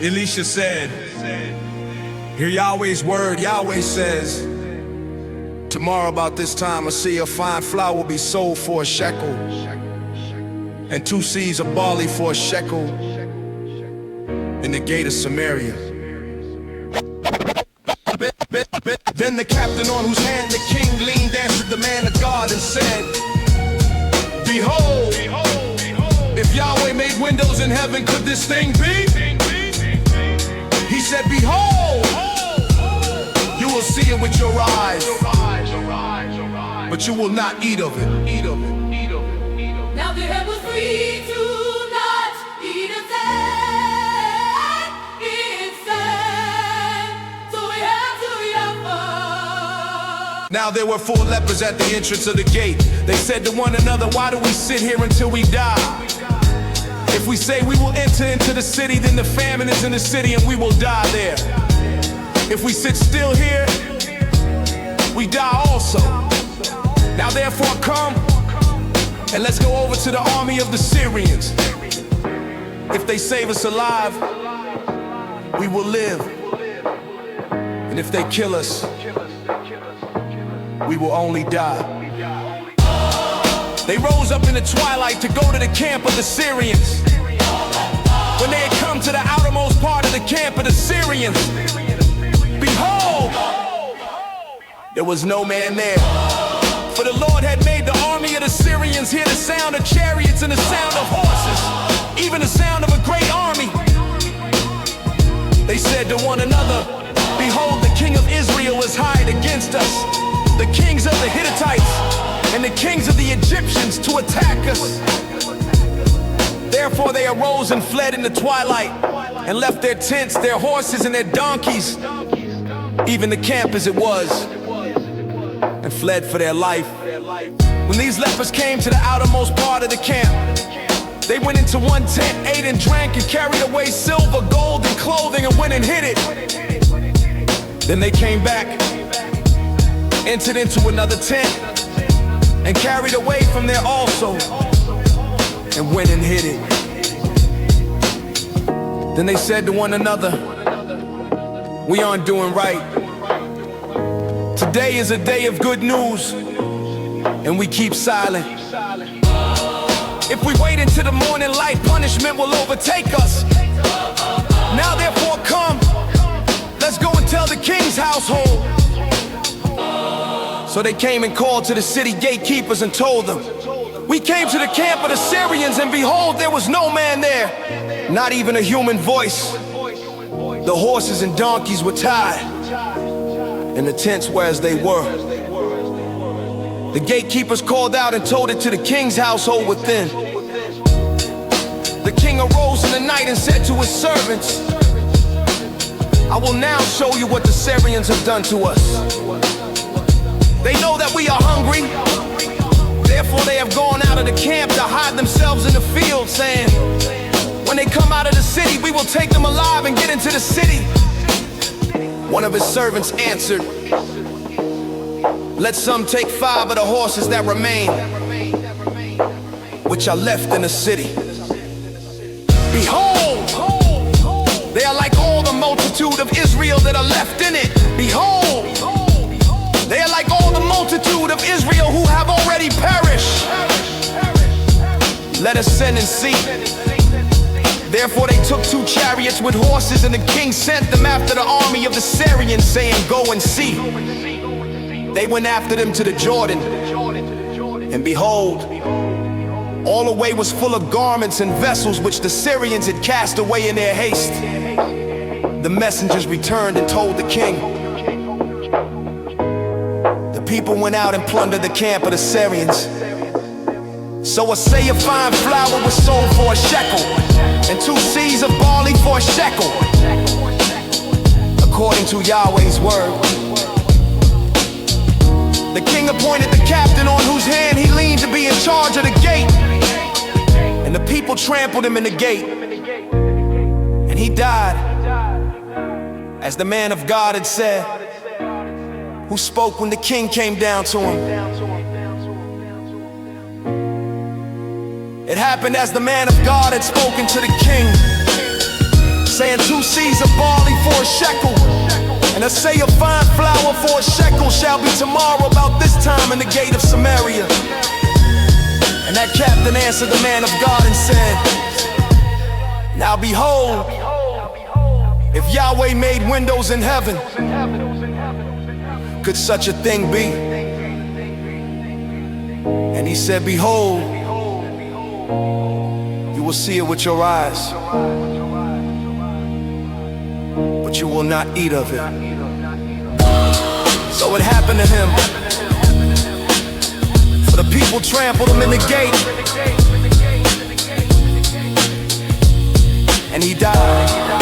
Elisha said, hear Yahweh's word. Yahweh says, tomorrow about this time a seah of fine flour will be sold for a shekel, and 2 seahs of barley for a shekel in the gate of Samaria. Then the captain on whose hand the king leaned answered the man of God and said, behold, if Yahweh made windows in heaven, could this thing be? He said, behold, you will see it with your eyes, but you will not eat of it. Now the head was free to not eat of that inside, so we had to offer. Now there were 4 lepers at the entrance of the gate. They said to one another, why do we sit here until we die? If we say we will enter into the city, then the famine is in the city and we will die there. If we sit still here, we die also. Now therefore come, and let's go over to the army of the Syrians. If they save us alive, we will live. And if they kill us, we will only die. They rose up in the twilight to go to the camp of the Syrians. When they had come to the outermost part of the camp of the Syrians, behold, there was no man there. For the Lord had made the army of the Syrians hear the sound of chariots and the sound of horses, even the sound of a great army. They said to one another, behold, the king of Israel is hired against us, the kings of the Hittites and the kings of the Egyptians to attack us. Therefore they arose and fled in the twilight, and left their tents, their horses, and their donkeys, even the camp as it was, and fled for their life. When these lepers came to the outermost part of the camp, they went into one tent, ate and drank, and carried away silver, gold, and clothing, and went and hid it. Then they came back, entered into another tent, and carried away from there also, and went and hid it. Then they said to one another, we aren't doing right. Today is a day of good news, and we keep silent. If we wait until the morning light, punishment will overtake us. Now therefore come, let's go and tell the king's household. So they came and called to the city gatekeepers and told them, we came to the camp of the Syrians, and behold, there was no man there, not even a human voice. The horses and donkeys were tied, and the tents were as they were. The gatekeepers called out and told it to the king's household within. The king arose in the night and said to his servants, I will now show you what the Syrians have done to us. They know that we are hungry, therefore they have gone out of the camp to hide themselves in the field, saying, when they come out of the city, we will take them alive and get into the city. One of his servants answered, let some take 5 of the horses that remain, which are left in the city. Behold, they are like all the multitude of Israel that are left in it. Behold, they are like all the multitude of Israel who have already perished. Let us send and see. Therefore they took 2 chariots with horses, and the king sent them after the army of the Syrians, saying, go and see. They went after them to the Jordan, and behold, all the way was full of garments and vessels which the Syrians had cast away in their haste. The messengers returned and told the king. The people went out and plundered the camp of the Syrians. So a seah of fine flour was sold for a shekel, and 2 seahs of barley for a shekel, according to Yahweh's word. The king appointed the captain on whose hand he leaned to be in charge of the gate, and the people trampled him in the gate, and he died, as the man of God had said, who spoke when the king came down to him. It happened as the man of God had spoken to the king, saying 2 seas of barley for a shekel, and a say of fine flour for a shekel shall be tomorrow about this time in the gate of Samaria. And that captain answered the man of God and said, now behold, if Yahweh made windows in heaven, could such a thing be? And he said, behold, you will see it with your eyes, but you will not eat of it. So it happened to him. For the people trampled him in the gate, and he died.